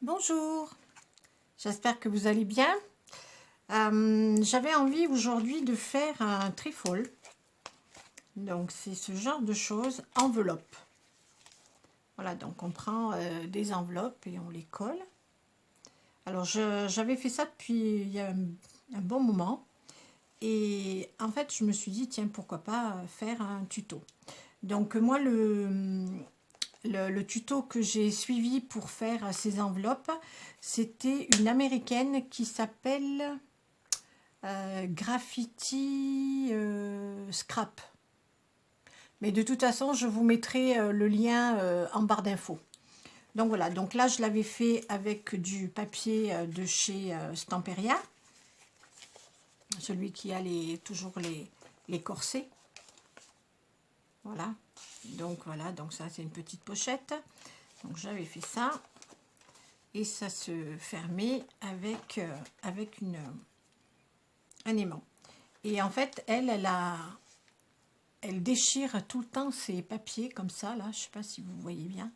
Bonjour, j'espère que vous allez bien. J'avais envie aujourd'hui de faire un trifle. Donc c'est ce genre de choses, enveloppe. Voilà, donc on prend des enveloppes et on les colle. Alors j'avais fait ça depuis il y a un bon moment. Et en fait je me suis dit, tiens, pourquoi pas faire un tuto. Donc moi le tuto que j'ai suivi pour faire ces enveloppes, c'était une américaine qui s'appelle Graffiti Scrap. Mais de toute façon, je vous mettrai le lien en barre d'infos. Donc voilà, donc là je l'avais fait avec du papier de chez Stamperia, celui qui a toujours les corsets. Voilà, donc ça c'est une petite pochette. Donc j'avais fait ça et ça se fermait avec un aimant. Et en fait, elle déchire tout le temps ses papiers comme ça, là, je sais pas si vous voyez bien.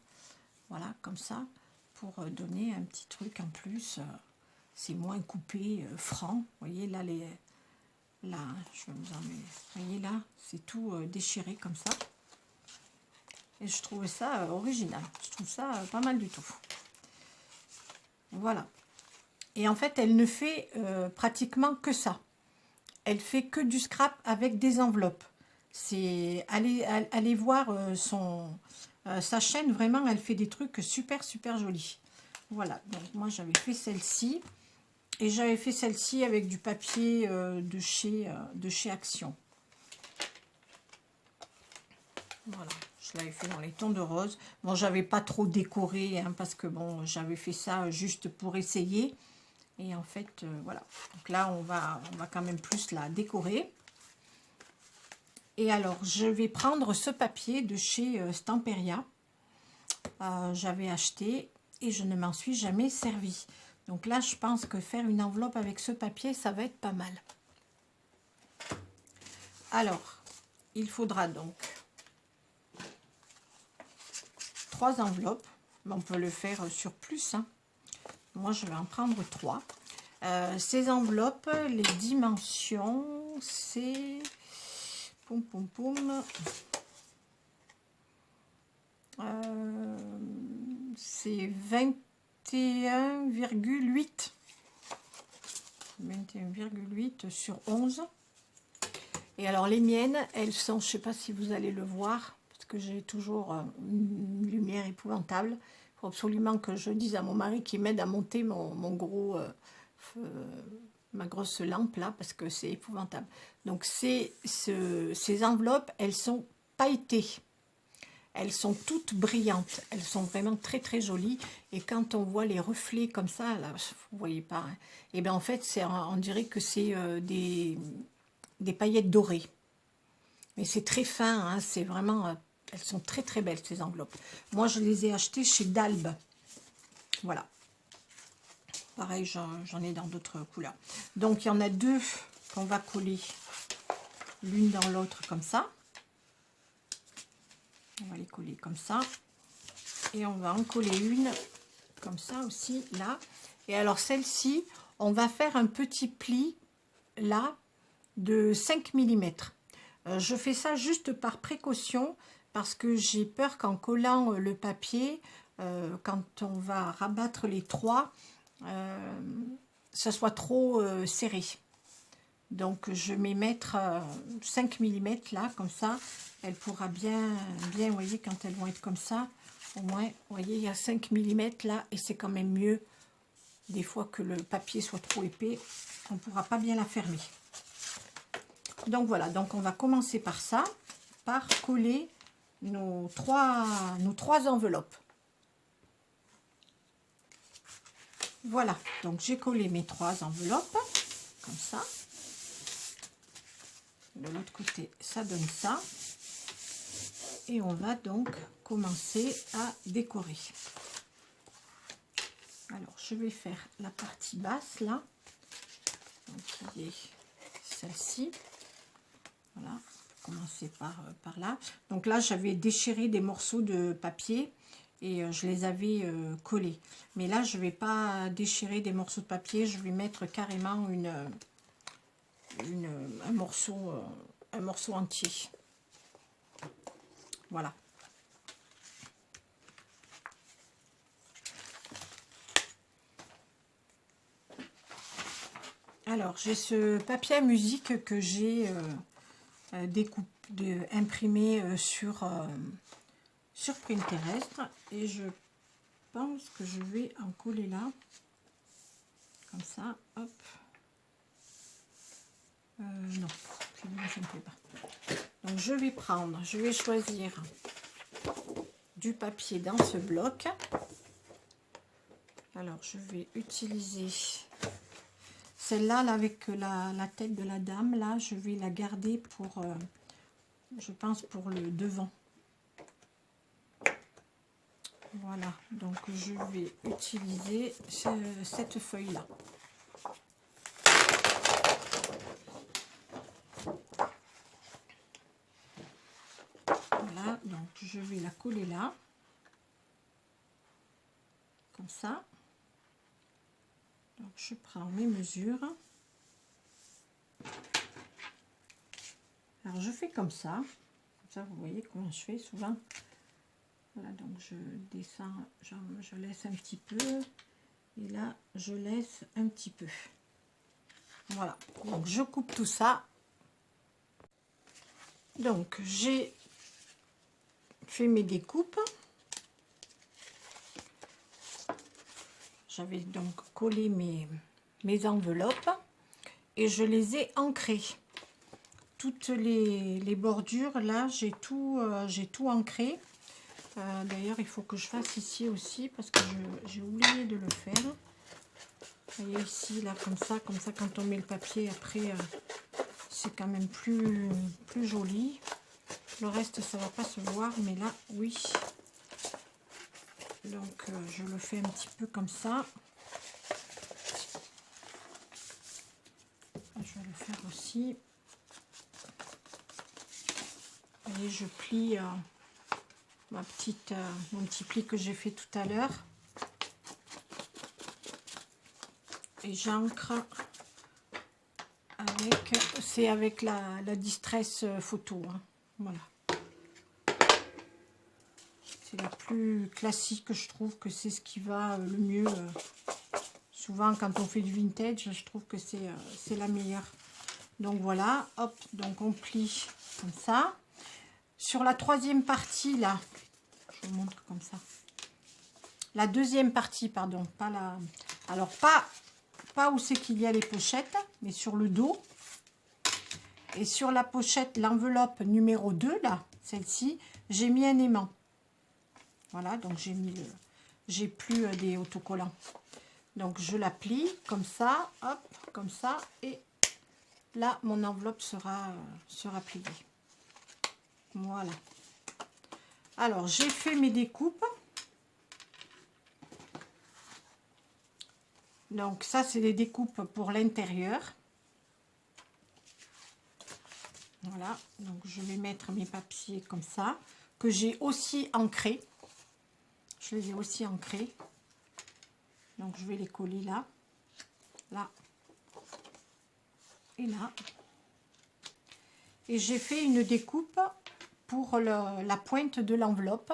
Voilà, comme ça, pour donner un petit truc en plus. C'est moins coupé, franc. Vous voyez, là, là, je vais vous en mettre. Vous voyez, là, c'est tout déchiré comme ça. Et je trouve ça original. Je trouve ça pas mal du tout. Voilà. Et en fait, elle ne fait pratiquement que ça. Elle fait que du scrap avec des enveloppes. C'est allez voir sa chaîne, vraiment, elle fait des trucs super jolis. Voilà, donc moi j'avais fait celle-ci. Et j'avais fait celle-ci avec du papier de chez Action. Voilà, je l'avais fait dans les tons de rose. Bon, j'avais pas trop décoré, hein, parce que bon, j'avais fait ça juste pour essayer. Et en fait, voilà. Donc là, on va quand même plus la décorer. Et alors, je vais prendre ce papier de chez Stamperia. J'avais acheté et je ne m'en suis jamais servi. Donc là, je pense que faire une enveloppe avec ce papier, ça va être pas mal. Alors, il faudra donc 3 enveloppes. On peut le faire sur plus, hein. Moi, je vais en prendre 3. Ces enveloppes, les dimensions, c'est... Poum, poum, poum. C'est 21,8. 21,8 sur 11. Et alors, les miennes, elles sont, je ne sais pas si vous allez le voir, parce que j'ai toujours une lumière épouvantable. Il faut absolument que je dise à mon mari qu'il m'aide à monter ma grosse lampe là, parce que c'est épouvantable. Donc ces enveloppes, elles sont pailletées. Elles sont toutes brillantes. Elles sont vraiment très jolies. Et quand on voit les reflets comme ça, là, vous voyez pas, hein, et bien en fait, on dirait que c'est des paillettes dorées. Mais c'est très fin, hein, c'est vraiment... elles sont très belles, ces enveloppes. Moi, je les ai achetées chez Dalbe. Voilà. Pareil, j'en ai dans d'autres couleurs. Donc, il y en a 2 qu'on va coller l'une dans l'autre comme ça. On va les coller comme ça. Et on va en coller une comme ça aussi, là. Et alors, celle-ci, on va faire un petit pli, là, de 5 mm. Je fais ça juste par précaution, parce que j'ai peur qu'en collant le papier, quand on va rabattre les 3, ça soit trop serré. Donc je vais mettre 5 mm là, comme ça, elle pourra bien, vous voyez, quand elles vont être comme ça, au moins, vous voyez, il y a 5 mm là, et c'est quand même mieux, des fois que le papier soit trop épais, on ne pourra pas bien la fermer. Donc voilà, donc on va commencer par ça, par coller nos trois enveloppes. Voilà, donc j'ai collé mes 3 enveloppes, comme ça. De l'autre côté, ça donne ça. Et on va donc commencer à décorer. Alors, je vais faire la partie basse, là. Donc, qui est celle-ci. Voilà, commencer par là. Donc là, j'avais déchiré des morceaux de papier. et je les avais collés. Mais là, je ne vais pas déchirer des morceaux de papier, je vais mettre carrément un morceau entier. Voilà. Alors, j'ai ce papier à musique que j'ai imprimé sur Pinterest. Et je pense que je vais en coller là. Comme ça, hop. Non, ça ne plaît pas. Donc, je vais choisir du papier dans ce bloc. Alors, je vais utiliser celle-là là, avec la tête de la dame. Là, je vais la garder pour, je pense, pour le devant. Voilà, donc je vais utiliser cette feuille-là. Voilà, donc je vais la coller là. Comme ça. Donc je prends mes mesures. Alors je fais comme ça. Comme ça, vous voyez comment je fais souvent. Voilà, donc je descends, je laisse un petit peu. Et là, je laisse un petit peu. Voilà, donc je coupe tout ça. Donc j'ai fait mes découpes. J'avais donc collé mes enveloppes et je les ai ancrées. Toutes les bordures, là, j'ai tout ancré. D'ailleurs, il faut que je fasse ici aussi parce que j'ai oublié de le faire. Vous voyez ici, là, comme ça, quand on met le papier, après, c'est quand même plus joli. Le reste, ça va pas se voir, mais là, oui. Donc, je le fais un petit peu comme ça. Je vais le faire aussi. Vous voyez, je plie mon petit pli que j'ai fait tout à l'heure. Et j'ancre avec la Distress photo. Hein. Voilà. C'est la plus classique, je trouve que c'est ce qui va le mieux. Souvent, quand on fait du vintage, je trouve que c'est la meilleure. Donc voilà, hop, donc on plie comme ça. Sur la troisième partie, là, je vous montre comme ça. La deuxième partie, pardon, pas la... Alors, pas où c'est qu'il y a les pochettes, mais sur le dos. Et sur la pochette, l'enveloppe numéro 2, là, celle-ci, j'ai mis un aimant. Voilà, donc j'ai plus des autocollants. Donc je la plie comme ça, hop, comme ça, et là mon enveloppe sera pliée. Voilà. Alors j'ai fait mes découpes. Donc ça c'est des découpes pour l'intérieur. Voilà, donc je vais mettre mes papiers comme ça, que j'ai aussi ancrés. Je les ai aussi ancrés. Donc je vais les coller là, là et là. Et j'ai fait une découpe pour la pointe de l'enveloppe.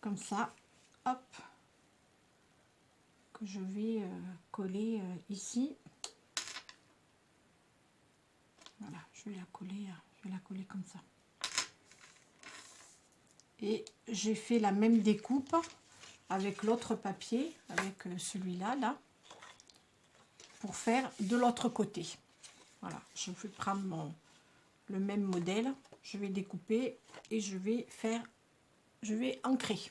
Comme ça, hop, que je vais coller ici. Voilà, je vais la coller comme ça. Et j'ai fait la même découpe avec l'autre papier, avec celui-là, là, pour faire de l'autre côté. Voilà, je vais prendre le même modèle, je vais découper et je vais ancrer.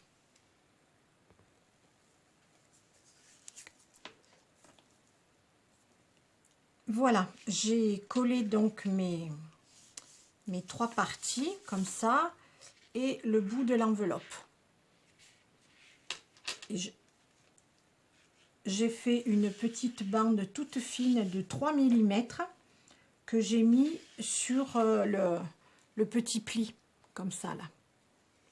Voilà, j'ai collé donc mes trois parties comme ça et le bout de l'enveloppe. J'ai fait une petite bande toute fine de 3 mm que j'ai mis sur le petit pli, comme ça là.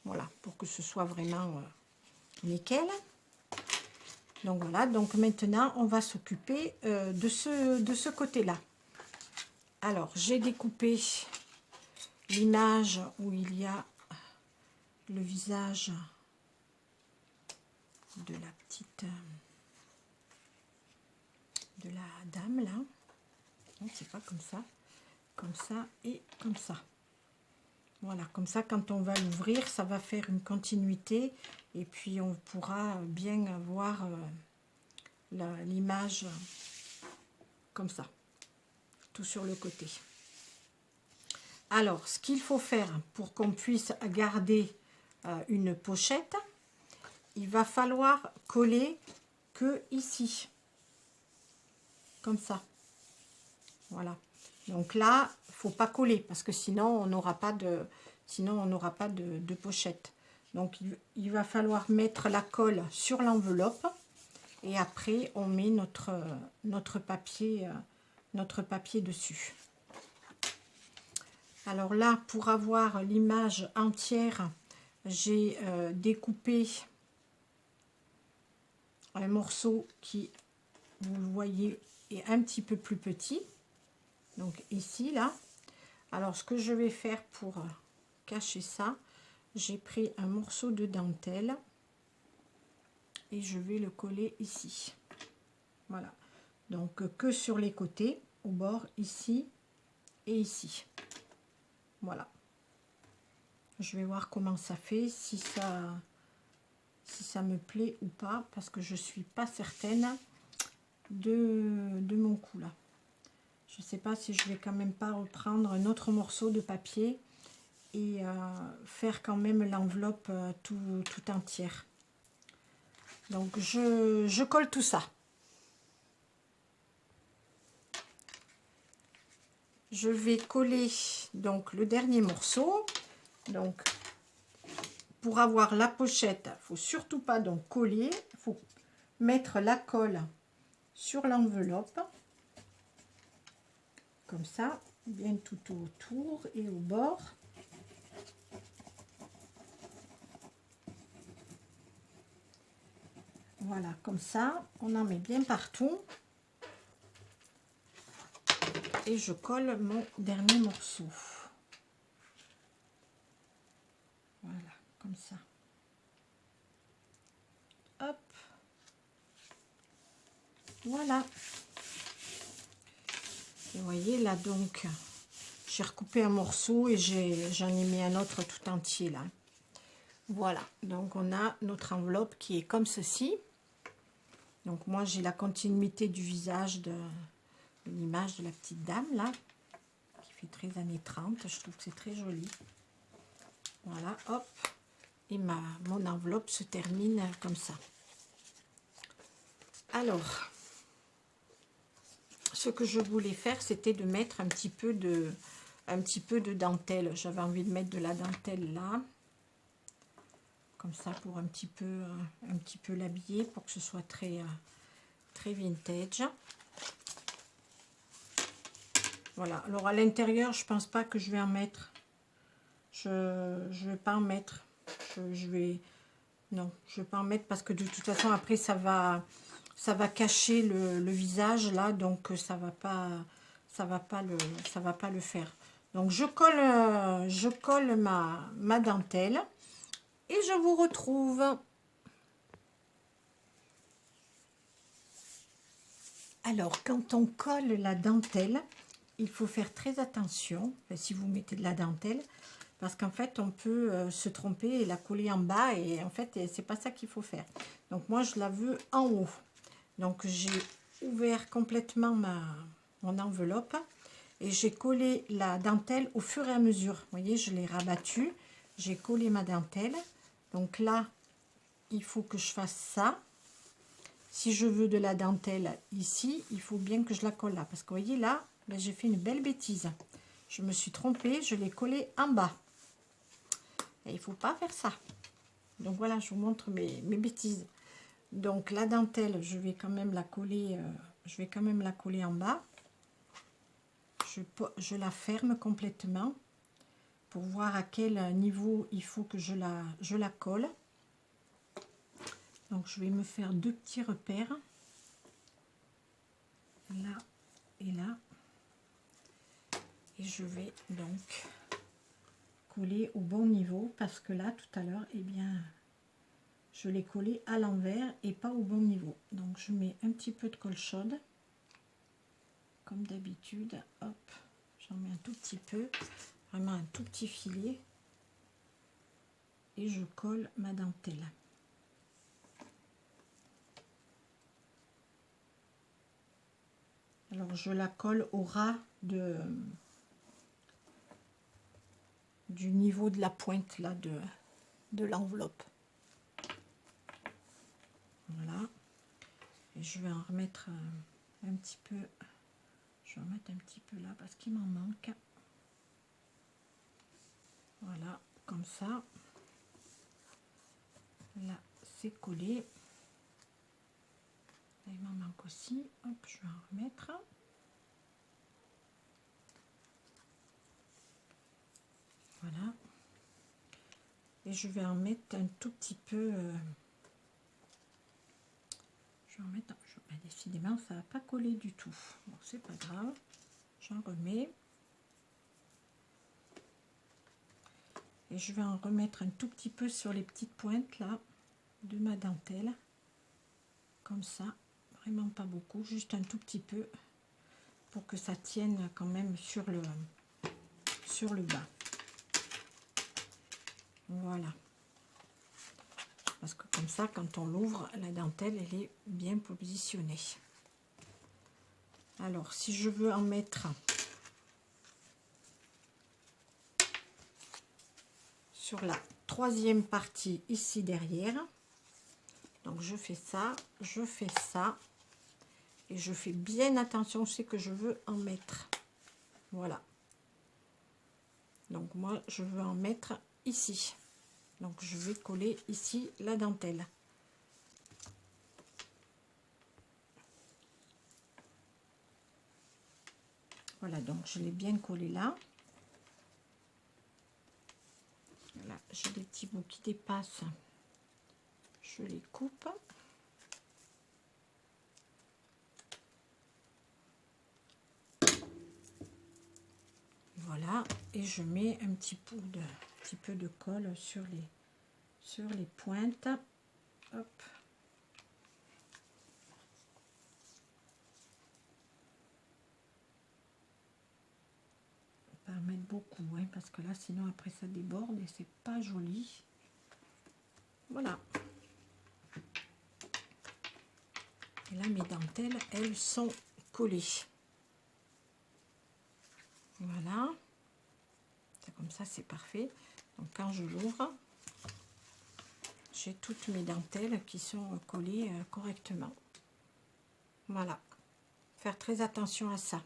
Voilà, pour que ce soit vraiment nickel. Donc voilà, donc maintenant on va s'occuper de ce côté-là. Alors j'ai découpé l'image où il y a le visage de la petite de la dame là. Non, c'est pas comme ça et comme ça. Voilà, comme ça quand on va l'ouvrir, ça va faire une continuité et puis on pourra bien voir l'image comme ça, tout sur le côté. Alors, ce qu'il faut faire pour qu'on puisse garder une pochette, il va falloir coller que ici, comme ça. Voilà. Donc là, faut pas coller parce que sinon on n'aura pas de, de pochette. Donc il va falloir mettre la colle sur l'enveloppe et après on met notre papier dessus. Alors là, pour avoir l'image entière, j'ai découpé un morceau qui, vous le voyez, est un petit peu plus petit. Donc ici, là. Alors, ce que je vais faire pour cacher ça, j'ai pris un morceau de dentelle et je vais le coller ici. Voilà. Donc, que sur les côtés, au bord, ici et ici. Voilà. Je vais voir comment ça fait, si ça me plaît ou pas, parce que je suis pas certaine de mon coup là. Je sais pas si je vais quand même pas reprendre un autre morceau de papier et faire quand même l'enveloppe tout entière. Donc je colle tout ça. Je vais coller donc le dernier morceau. Donc pour avoir la pochette, il faut surtout pas donc coller, il faut mettre la colle sur l'enveloppe comme ça, bien tout autour et au bord. Voilà, comme ça, on en met bien partout. Et je colle mon dernier morceau. Voilà, comme ça. Hop. Voilà. Et vous voyez là donc, j'ai recoupé un morceau et j'en ai mis un autre tout entier là. Voilà, donc on a notre enveloppe qui est comme ceci. Donc moi j'ai la continuité du visage de l'image de la petite dame là, qui fait très années 30, je trouve que c'est très joli. Voilà, hop, et mon enveloppe se termine comme ça. Alors, ce que je voulais faire, c'était de mettre un petit peu de dentelle. J'avais envie de mettre de la dentelle là, comme ça pour un petit peu l'habiller, pour que ce soit très vintage. Voilà. Alors à l'intérieur, je pense pas que je vais en mettre. Je vais pas en mettre. Non, je vais pas en mettre parce que de toute façon après ça va cacher le visage là, donc ça va pas le faire. Donc je colle ma dentelle et je vous retrouve. Alors quand on colle la dentelle, il faut faire très attention, si vous mettez de la dentelle, parce qu'en fait on peut se tromper et la coller en bas, et en fait c'est pas ça qu'il faut faire. Donc moi je la veux en haut. Donc j'ai ouvert complètement mon enveloppe et j'ai collé la dentelle au fur et à mesure. Vous voyez, je l'ai rabattue, j'ai collé ma dentelle. Donc là, il faut que je fasse ça. Si je veux de la dentelle ici, il faut bien que je la colle là. Parce que vous voyez là, ben, j'ai fait une belle bêtise. Je me suis trompée, je l'ai collé en bas. Et il ne faut pas faire ça. Donc voilà, je vous montre mes bêtises. Donc la dentelle, je vais quand même la coller, en bas. Je la ferme complètement pour voir à quel niveau il faut que je la colle. Donc je vais me faire 2 petits repères, là et là, et je vais donc coller au bon niveau, parce que là tout à l'heure, eh bien, je l'ai collé à l'envers et pas au bon niveau. Donc je mets un petit peu de colle chaude, comme d'habitude. Hop, j'en mets un tout petit peu, vraiment un tout petit filet, et je colle ma dentelle. Alors je la colle au ras du niveau de la pointe là de l'enveloppe. Voilà, et je vais en remettre un petit peu. Je vais en mettre un petit peu là parce qu'il m'en manque. Voilà, comme ça. Là, c'est collé. Là, il m'en manque aussi. Hop, je vais en remettre. Voilà. Et je vais en mettre un tout petit peu. Je vais en mettre. Décidément, ça n'a pas collé du tout. Bon, c'est pas grave. J'en remets. Et je vais en remettre un tout petit peu sur les petites pointes là de ma dentelle. Comme ça. Vraiment pas beaucoup. Juste un tout petit peu. Pour que ça tienne quand même sur le bas. Voilà. Parce que comme ça, quand on l'ouvre, la dentelle, elle est bien positionnée. Alors, si je veux en mettre sur la 3e partie ici derrière, donc je fais ça, et je fais bien attention, je sais que je veux en mettre. Voilà. Donc moi, je veux en mettre ici. Donc je vais coller ici la dentelle. Voilà, donc je l'ai bien collé là. Là, j'ai des petits bouts qui dépassent. Je les coupe. Voilà, et je mets un petit peu de colle sur les pointes. Hop. Pas en mettre beaucoup, hein, parce que là sinon après ça déborde et c'est pas joli. Voilà. Et là mes dentelles, elles sont collées. Voilà. Comme ça c'est parfait. Donc quand je l'ouvre, j'ai toutes mes dentelles qui sont collées correctement. Voilà. Faire très attention à ça.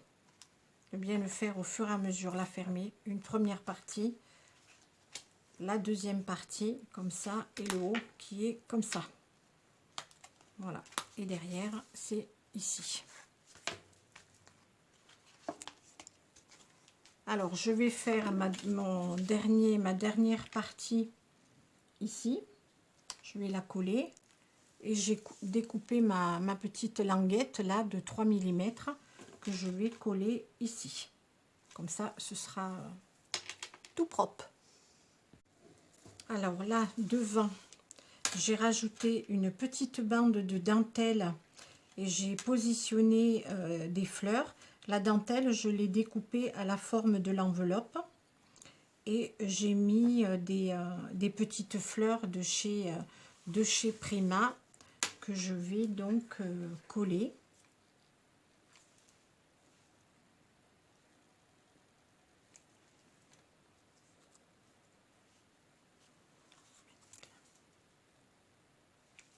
De bien le faire au fur et à mesure, la fermer. Une première partie, la deuxième partie, comme ça, et le haut qui est comme ça. Voilà. Et derrière, c'est ici. Alors, je vais faire ma dernière partie ici. Je vais la coller. Et j'ai découpé ma petite languette là de 3 mm que je vais coller ici. Comme ça, ce sera tout propre. Alors là, devant, j'ai rajouté une petite bande de dentelle et j'ai positionné des fleurs. La dentelle, je l'ai découpée à la forme de l'enveloppe et j'ai mis des petites fleurs de chez Prima que je vais donc coller.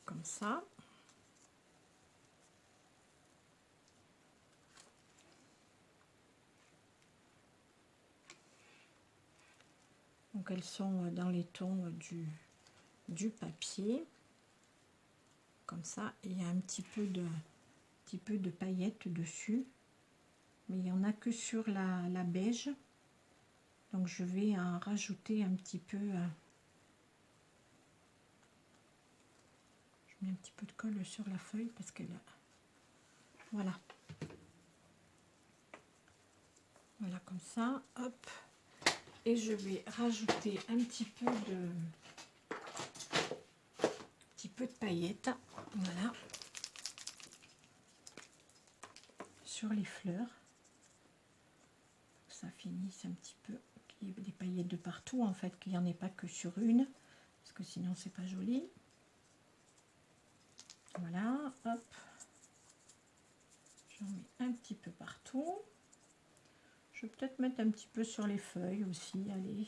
Comme ça. Donc elles sont dans les tons du papier. Comme ça, il y a un petit peu de paillettes dessus. Mais il n'y en a que sur la beige. Donc je vais en rajouter un petit peu. Je mets un petit peu de colle sur la feuille parce que là, voilà. Voilà comme ça, hop. Et je vais rajouter un petit peu de paillettes, voilà, sur les fleurs. Ça finisse un petit peu, qu'il y ait des paillettes de partout en fait, qu'il n'y en ait pas que sur une, parce que sinon c'est pas joli. Voilà, hop. J'en mets un petit peu partout. Je vais peut-être mettre un petit peu sur les feuilles aussi, allez.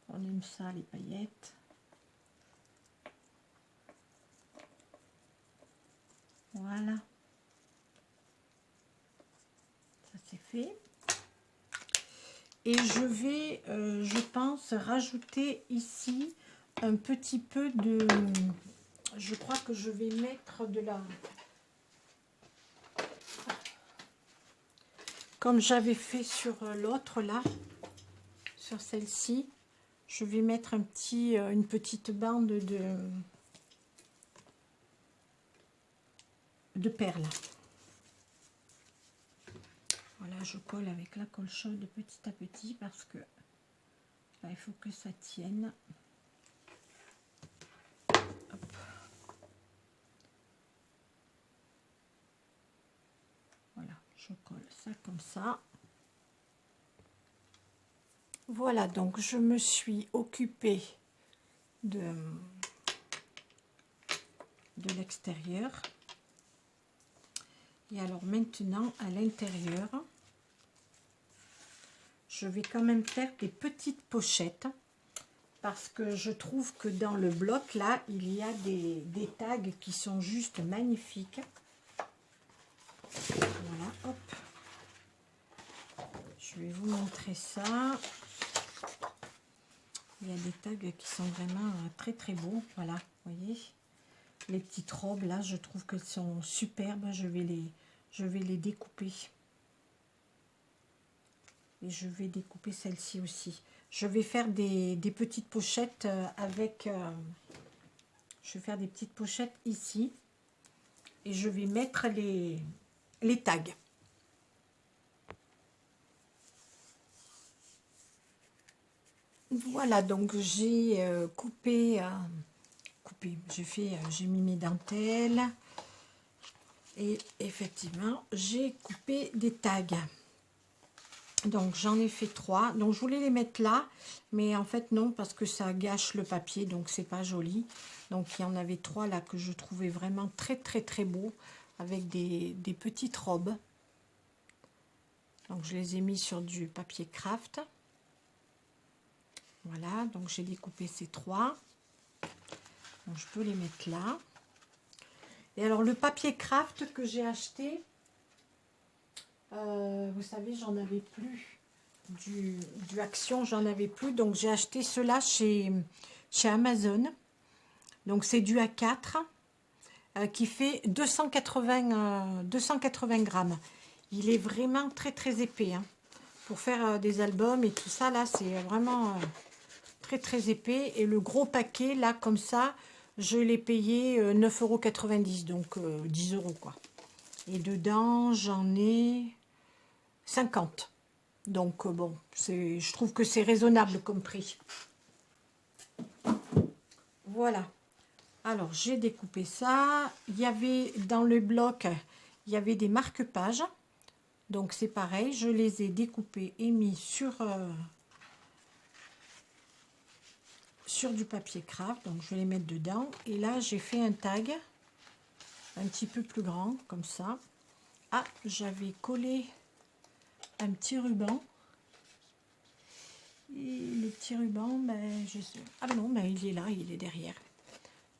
On aime ça, les paillettes. Voilà. Ça c'est fait. Et je vais, je pense, rajouter ici un petit peu de... Je crois que je vais mettre de la... Comme j'avais fait sur l'autre là, sur celle-ci, je vais mettre une petite bande de perles. Voilà, je colle avec la colle chaude petit à petit parce que là, il faut que ça tienne. Hop. Voilà, je colle ça comme ça. Voilà, donc je me suis occupée de l'extérieur. Et alors maintenant, à l'intérieur, je vais quand même faire des petites pochettes parce que je trouve que dans le bloc là, il y a des tags qui sont juste magnifiques. Voilà, hop. Je vais vous montrer ça. Il y a des tags qui sont vraiment très très beaux. Voilà, vous voyez. Les petites robes là, je trouve qu'elles sont superbes. Je vais les découper. Et je vais découper celle-ci aussi. Je vais faire des petites pochettes avec... je vais faire des petites pochettes ici. Et je vais mettre les tags. Voilà, donc j'ai coupé, j'ai mis mes dentelles. Et effectivement, j'ai coupé des tags. Donc j'en ai fait 3. Donc je voulais les mettre là, mais en fait non, parce que ça gâche le papier, donc c'est pas joli. Donc il y en avait 3 là que je trouvais vraiment très très très beaux, avec des petites robes. Donc je les ai mis sur du papier craft. Voilà, donc j'ai découpé ces 3. Donc je peux les mettre là. Et alors le papier craft que j'ai acheté, vous savez, j'en avais plus du Action, j'en avais plus, donc j'ai acheté cela chez Amazon. Donc c'est du A4 qui fait 280 grammes. Il est vraiment très très épais hein. Pour faire des albums et tout ça là, c'est vraiment très très épais. Et le gros paquet là comme ça, je l'ai payé 9,90 €, donc 10 € quoi. Et dedans j'en ai 50. Donc bon, je trouve que c'est raisonnable comme prix. Voilà. Alors j'ai découpé ça. Il y avait dans le bloc, il y avait des marque-pages. Donc c'est pareil, je les ai découpés et mis sur du papier craft. Donc je vais les mettre dedans. Et là j'ai fait un tag un petit peu plus grand, comme ça. Ah, j'avais collé un petit ruban. Et le petit ruban, ben, je sais. Ah ben non, ben, il est là, il est derrière.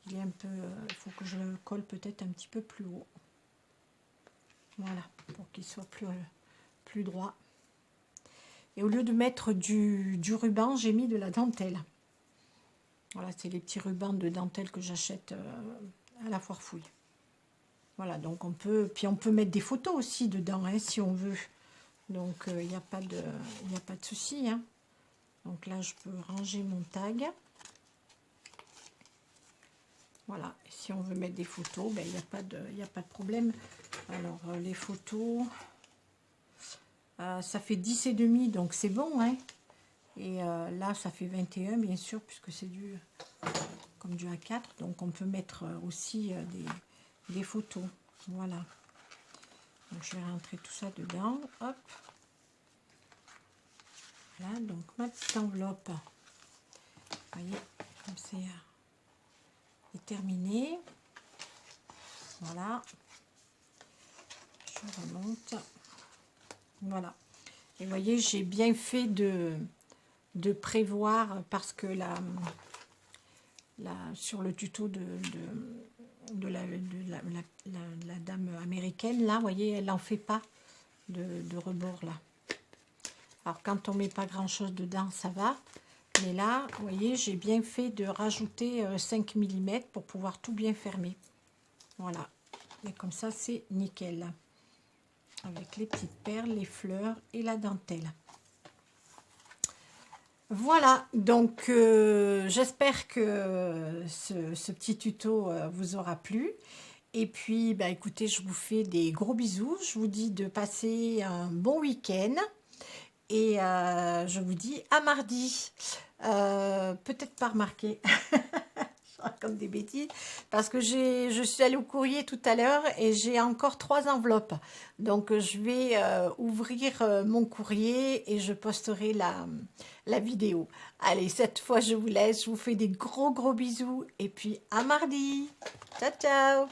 Il est un peu... Il faut que je le colle peut-être un petit peu plus haut. Voilà, pour qu'il soit plus droit. Et au lieu de mettre du ruban, j'ai mis de la dentelle. Voilà, c'est les petits rubans de dentelle que j'achète à la foire fouille. Voilà, donc on peut... Puis on peut mettre des photos aussi dedans, hein, si on veut. Donc, il n'y a pas de souci, hein. Donc là, je peux ranger mon tag. Voilà. Et si on veut mettre des photos, ben, il n'y a pas de problème. Alors, les photos, ça fait 10,5, donc c'est bon, hein. Et là, ça fait 21, bien sûr, puisque c'est comme du A4. Donc, on peut mettre aussi des photos. Voilà. Donc, je vais rentrer tout ça dedans. Hop. Voilà, donc ma petite enveloppe. Vous voyez, comme c'est terminé. Voilà. Je remonte. Voilà. Et vous voyez, j'ai bien fait de prévoir, parce que sur le tuto de la dame américaine, là, vous voyez, elle n'en fait pas de rebord, là. Alors, quand on met pas grand-chose dedans, ça va. Mais là, vous voyez, j'ai bien fait de rajouter 5 mm pour pouvoir tout bien fermer. Voilà. Et comme ça, c'est nickel. Avec les petites perles, les fleurs et la dentelle. Voilà, donc j'espère que ce petit tuto vous aura plu. Et puis, bah, écoutez, je vous fais des gros bisous. Je vous dis de passer un bon week-end. Et je vous dis à mardi. Peut-être pas remarqué. Je raconte des bêtises. Parce que je suis allée au courrier tout à l'heure et j'ai encore 3 enveloppes. Donc, je vais ouvrir mon courrier et je posterai la vidéo. Allez, cette fois, je vous laisse. Je vous fais des gros bisous. Et puis, à mardi. Ciao, ciao.